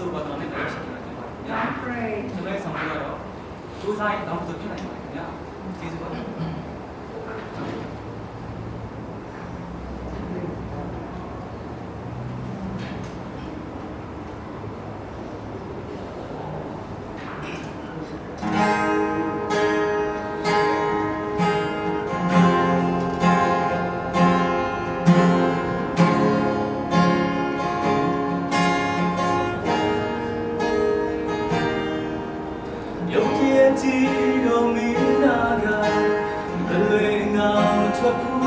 ဆိုတော့တော့လည်းလည်းရှိတယ်ခင်ဗျာကျွန်တော်ဆောင်ပြတော့စူးစမ်းရင်တော့ဆိုဖြစ်နိုင်ပါတယ်ခင်ဗျာကျေးဇူးပါ有天记到你那个的泪那ထွက်ဘူး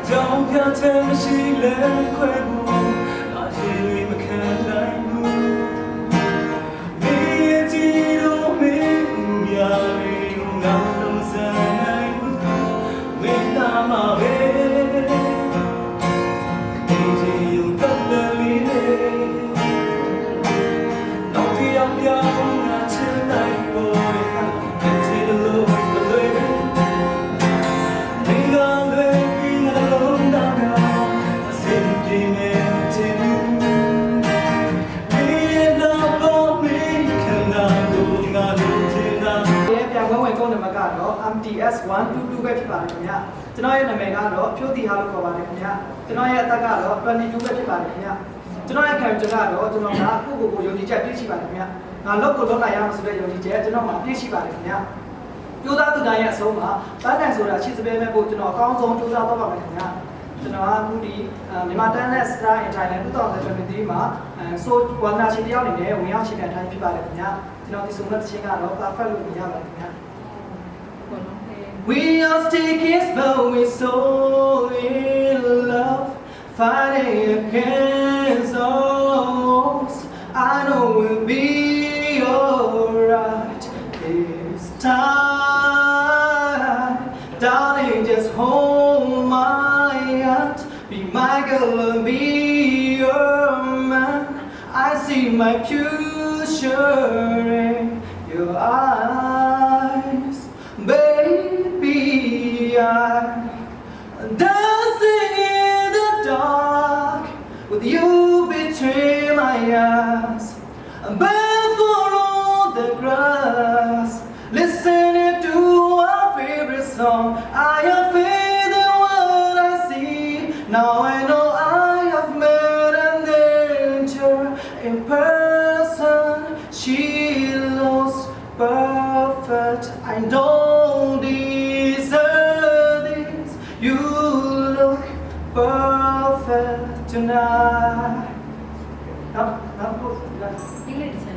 ကြောင်ပြတဲ့မရှိလဲခွဲဘူးလာရှိမခံနိုင်ဘူးဒီကြည့်လို့မင်းရရင်ငါလုံးစနိုင်ဘူးမင်းနာမပဲဒီကြည့်ရုံတတ်တယ်လေးတော့တရားပြောင်းငါချင်နိုင်ပေါ်ဒီလိုမလွယ်မင်းကလည်းပြီးငါလုံးတာကအစင်ပြေမဲ့တင်ဘူးမင်းရဲ့တော့ပေါ်မင်းခန္ဓာကိုယ်ငါတို့ထင်တာရဲ့ပြန်ဝင်ကုန်းနံပါတ်ကတော့ MTS 122ပဲဖြစ်ပါတယ်ခင်ဗျာကျွန်တော်ရဲ့နာမည်ကတော့ဖြိုးတီဟာလို့ခေါ်ပါတယ်ခင်ဗျာကျွန်တော်ရဲ့အသက်ကတော့22ပဲဖြစ်ပါတယ်ခင်ဗျာကျွန်တော်ရဲ့ character ကတော့ကျွန်တော်ကကိုယုံကြည်ချက်ပြည့်ရှိပါတယ်ခင်ဗျာငါလောက်ကိုလောက်နိုင်ရအောင်ဆိုတဲ့ယုံကြည်ချက်ကျွန်တော်မှာပြည့်ရှိပါတယ်ခင်ဗျာကြိုးစားသူတိုင်းရဲ့အဆုံးမှာပန်းတန်ဆိုတာရှေ့စပယ်မဲ့ဖို့ကျွန်တော်အကောင်းဆုံးကြိုးစားတော့ပါမယ်ခင်ဗျာကျွန်တော်ကအခုဒီမြန်မာတန်းနဲ့ Star in Thailand 2023မှာဆိုဝါသနာရှင်တယောက်အနေနဲ့ဝင်ရောက်ရှင်ပြန်ထိုင်ဖြစ်ပါတယ်ခင်ဗျာကျွန်တော်ဒီဆုံးတဲ့ချင်းကတော့ perfect လို့ပြောရပါတယ်ခင်ဗျာWe are sticking but we so in love fighting against odds I know we'll be alright this time darling just hold my hand be my girl and be your man I see my future in your eyes baby I'm dancing in the dark with you between my eyes I'm barefoot on the grass listening to our favorite song I am feeling what I see now I know I have met an angel in person she looks perfect I don't deserve this you look perfect tonight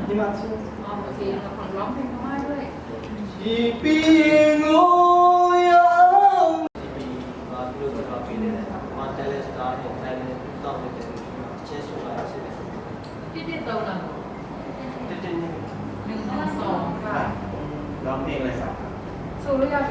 ဒီမှာဆိုโอเคเราขอร้องเพลงเขาให้ด้วย ဒီပင်ကိုရအောင်ဒီမှာပြုလုပ်ထားပြီးတဲ့မာတယ်လက်စတာနဲ့ထိုင်နေတောင်းနေတဲ့ချင်းဆိုတာရှိတယ် ที่ติดตัวเรา တက်တက်နေ 1 2 ค่ะ ร้องเพลงอะไรครับ สู้หรือยัง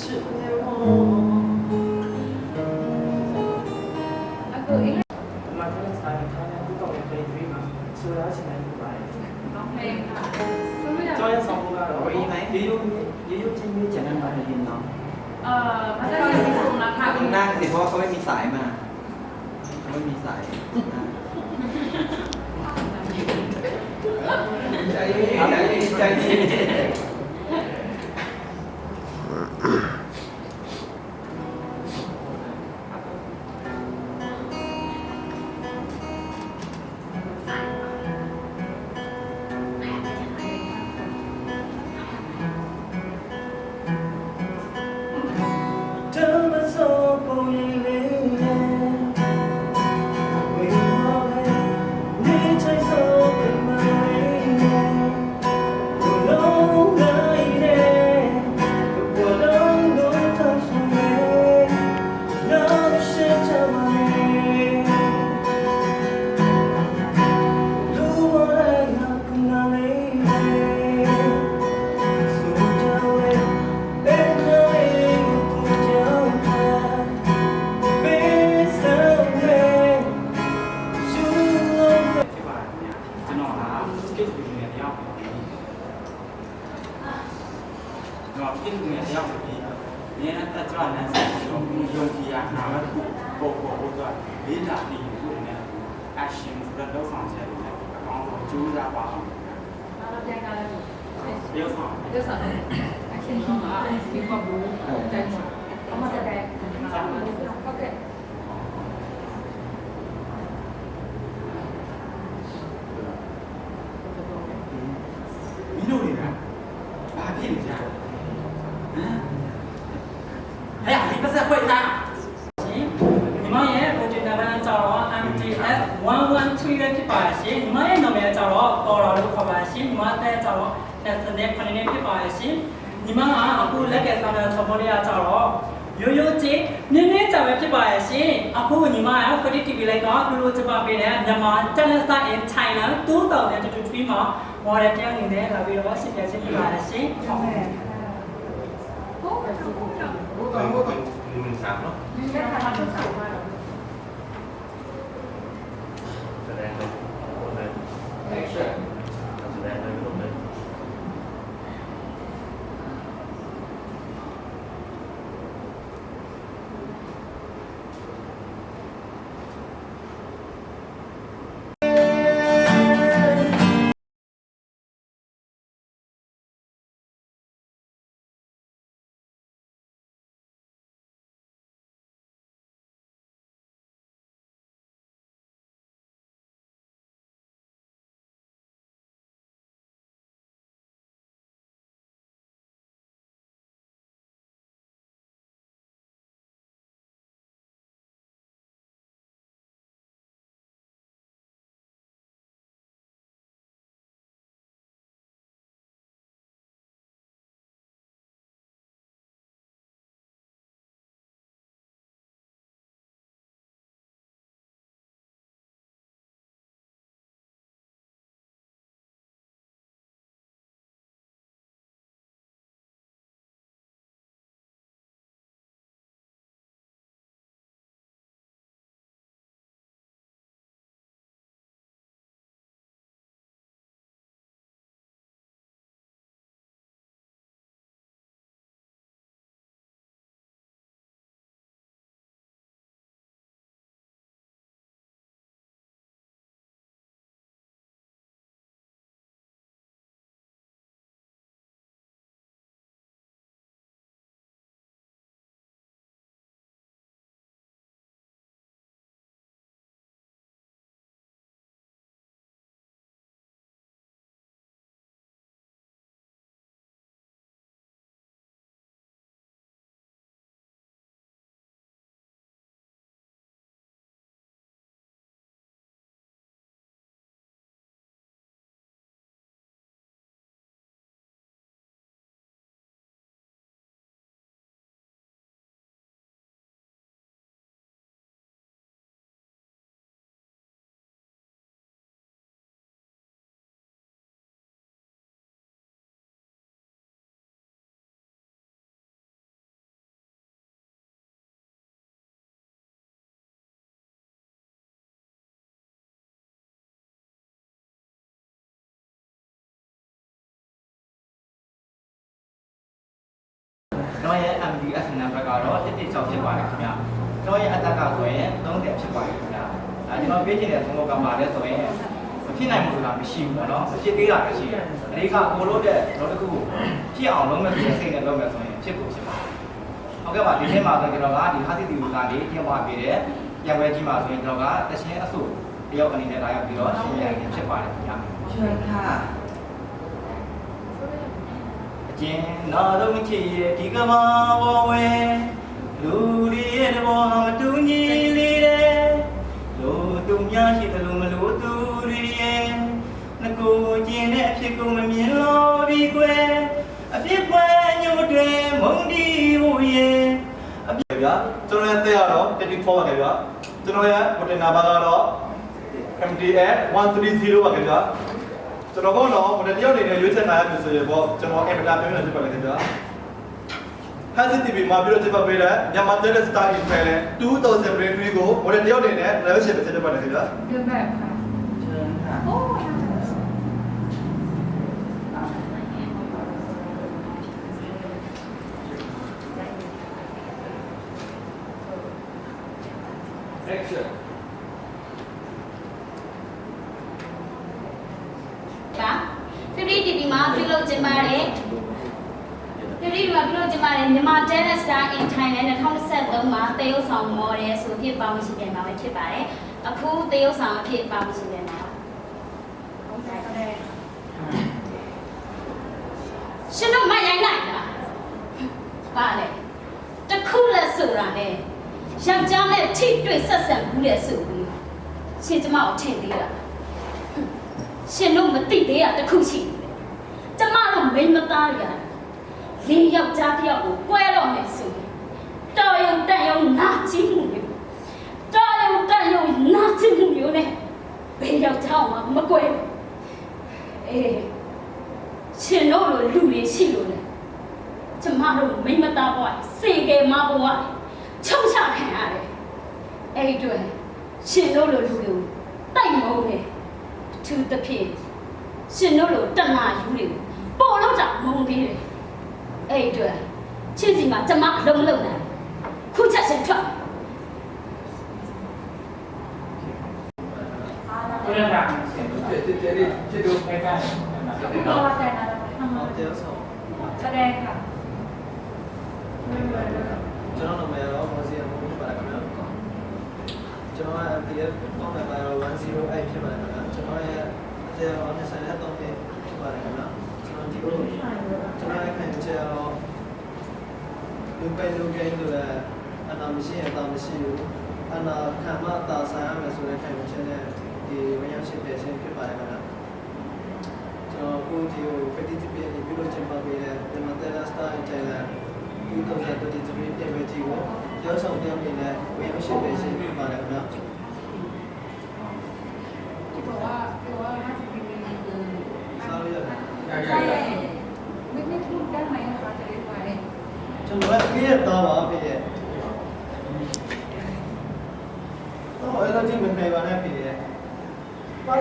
ချစ်နေဝ အခုအင်္ဂလိပ် မှာတော့စာရင်းထားတဲ့တော့ပြည်ပြီးမှာဆိုရချင်တယ်ပါတယ် လောင်းဖင်ကဆိုလို့ရ ကျောင်းရဲ့ဆောင်ဖို့ကတော့ရေရိုးချင်းချင်းကျန်တဲ့မှာနေနော် ဘာသာရေးဆိုလာခါ ต้องนั่งสิเพราะว่าเขาไม่มีสายมาเขาไม่มีสายใจใจ เธอมาโซ่ปูยังเล่นไม่มองเลยนี่ใช่โซ่เป็นมาเลยกูลงเลยเนี่ยกูลงโดนทำสุดเลยน้องเชื่อใจไหมรู้ว่าอะไรอยากกูงานเลยสุดเจ้าเองเป็นเธอเองกูเจ้าเธอเป็นสาวเองชูลง ဖြစ်ပါတယ်ခင်ဗျာကျွန်တော်က skate ကိုနေရောက်ပါပြီ။တော့ skate ကိုနေရောက်ပြီ။နေနဲ့တက်ကြွလမ်းဆိုင်ပြီးတော့ယုံကြည်ရနာမတူပို့ဖို့တော့လေးလာပြီးလို့နဲ့ action ဆိုတဲ့လောက်ဆောင်ချက်တွေနဲ့အကောင်းဆုံးကြိုးစားပါအောင် ဘာလို့ပြန်ကားလဲ ။ရုပ်ဆောင် ရုပ်ဆောင်အရှင်ဆုံးကဒီဘက်ဘူးတိုင်မှာအမတက်တယ်ဟုတ်ကဲ့ မင်းတို့တွေကဘာဖြစ်နေကြလဲ။ဟမ်။ဟဲ့ဒီပတ်သက်ပွင့်သား ညီမရဲ့ project number ကျတော့ MTS 113ပဲဖြစ်ပါရှင်ညီမရဲ့နာမည်ကျတော့ Cora လို့ခေါ်ပါရှင်ညီမအသက်ကျတော့29နှစ်ဖြစ်ပါရှင်ညီမကအခုလက်ကစားတဲ့ support ရကျတော့ရိုးရိုးချင်းနည်းနည်းကြာပဲဖြစ်ပါရဲ့ရှင်အခုညီမက Freddy TV လိုက်ကလူလိုချပါပေးတဲ့မြန်မာ Talent Star in Thailand 2023မှာ model တယောက်အနေနဲ့လာပြီးတော့ရှင်းပြခြင်းပြပါရဲ့ရှင်ဟုတ်ကဲ့ ဟုတ်ကဲ့ဟုတ်ကဲ့ ဟုတ်တယ်ဟုတ်တယ်113เนาะ ဒီကဘာလို့ဆောက်ပါတော့ แสดงเลยဟုတ်တယ် action แสดงเลยဟုတ်တယ် တော်ရဲ့ MDS နံပါတ်ကတော့116ဖြစ်ပါတယ်ခင်ဗျာကျွန်တော်ရဲ့အတက်ကဆိုရင်30ဖြစ်ပါတယ်ခင်ဗျာကျွန်တော်ပေးချင်တဲ့သုံးခုကပါလဲဆိုရင်မဖြစ်နိုင်ဘူးဆိုတာမရှိဘူးပေါ့နော်မဖြစ်သေးတာပဲရှိတယ်အဓိကကိုလို့တဲ့တော့တစ်ခုဖြစ်အောင်လုပ်မယ်ဆိုရင်စိတ်နဲ့လုပ်မယ်ဆိုရင်ဖြစ်ဖို့ဖြစ်ပါတယ်ဟုတ်ကဲ့ပါဒီနေ့မှာဆိုကျွန်တော်ကဒီဟာစီတီဗီကနေပြင်ပါပေးတယ်ပြန်ပွဲကြီးမှာဆိုရင်ကျွန်တော်ကတခြင်းအစုတယောက်အနေနဲ့လာရောက်ပြီးတော့ရှင်းပြရခြင်းဖြစ်ပါတယ်ခင်ဗျာရှင်ค่ะအကျဉ်းတော်တို့ချစ်ရဲ့ဒီကမာဝဝဲလူတွေရဲ့ဘောမတူညီလေးတဲ့လူသူများရှိတယ်လို့မလို့သူတွေရဲ့ငကိုကျင်တဲ့အဖြစ်ကိုမမြင်လို့ဒီကွယ်အပြစ်ပွဲညို့တွေမုန်းတီးဖို့ရဲ့အပြစ် ဗျာကျွန်တော်ရဲ့တဲ့ကတော့34ပါခင်ဗျာကျွန်တော်ရဲ့ကိုတင်နာပါကတော့ MDS 130ပါခင်ဗျာကျွန်တော်ကတော့ကိုတင်တယောက်အနေနဲ့ရွေးချယ်နိုင်ရပြီဆိုရင်ပေါ့ကျွန်တော်အင်မတာပြောနေဖြစ်ပါလေခင်ဗျာ HCTV မှာပြီးတော့ချက်ပတ်ပေးတဲ့မြန်မာ Tele Star Intel 2023ကိုကိုတင်တယောက်အနေနဲ့ level ရှင်းပေးချက်ပတ်တယ်ခင်ဗျာ ဒီဘက်ပါ ရှင်ค่ะ โอ้ Action ပါ 50TV မှာပြုလုပ်ကျင်းပတဲ့ 50TV မှာပြုလုပ်ကျင်းပတဲ့မြန်မာ Tele Star in Thailand 2023မှာတရုတ်ဆောင်မော်ဒယ်ဆိုဖြစ်ပါဝင်ရှိပြန်မှာပဲဖြစ်ပါတယ်အခုတရုတ်ဆောင်အဖြစ်ပါဝင်ရှိပြန်မှာဟုတ်တယ်ရှင်တို့မရိုင်းလိုက်လားပါလေတခုလက်ဆိုတာနဲ့ယောက်ျားနဲ့ထိတွေ့ဆက်ဆံဘူးတဲ့ဆိုပြီးရှင်ကျမကိုထင်သေးတာရှင်တို့မသိသေးတာတခုရှိတယ်ကျမတို့မိန်းမသားရလေးယောက်ျားတစ်ယောက်ကိုကွဲတော့မယ်ဆိုရင်တော်ရုံတက်ရုံနာကြည့်မှုမျိုးတော်ရုံတက်ရုံနာကြည့်မှုမျိုးနဲ့ဘယ်ယောက်ျားမှမကွဲအေးရှင်တို့လိုလူတွေရှိလို့လေကျမတို့မိန်းမသားဘဝစင်ကယ်မဘဝချုံချခံရတယ်အဲ့ဒီတွေ့ရှင်တို့လိုလူတွေကိုတိုက်မုန်းတယ်သူတစ်ဖြစ်ရှင်တို့လိုတနာယူတွေကိုပေါ်လို့ကြောင့်မုန်းသေးတယ်အဲ့ဒီတွေ့ချစ်စီမှာကျမအလုံးလုံးနေခုချက်ချင်းထွက် ကိုရတာ 这个开干 ตัวแต่ละทำ ဟောတရားဆောင် แสดงค่ะ ကျွန်တော်နာမည်တော့မော်စီယမ်ဘုန်းပါတယ်ခင်ဗျာကျွန်တော်က MDF ပေါင်းတဲ့ပါတော့108ဖြစ်ပါတယ်ခင်ဗျာကျွန်တော်ရဲ့အကျေရောနဲ့ဆိုင်တဲ့တော့ဖြစ်ပါတယ်ခင်ဗျာကျွန်တော်ဒီလိုကျွန်တော်ရဲ့ခံချက်ရောလူပဲလူကိန်းတို့လည်းအနာမရှိရင်တာမရှိဘူးအနာခံမတာဆိုင်ရမယ်ဆိုတဲ့ခံချက်နဲ့ဒီဝရရှိတဲ့ရှင်ဖြစ်ပါတယ်ခင်ဗျာကျွန်တော်ကိုဒီကို 50 ပြည်ပြီးတော့ချိန်ပါပေးတဲ့မြန်မာတယ်လာစတာအတိုင်းလည်းဒီတော့ဆက်တော့ဒီပြည်ပဲကြည့်ကိုကျောင်းဆောင်ပြန်ပြီးလည်းဝရရှိတဲ့ရှင်ဖြစ်ပါတယ်ခင်ဗျာ ที่บอกว่า50 ปีคือ စားရရတယ် ใช่ไม่พูดได้ไหมคะจะได้ไป ကျွန်တော်ကပြည့်တော့ပါပြည့်တော့အဲ့လိုကြည့်မနေပါနဲ့ပြည့်ပါ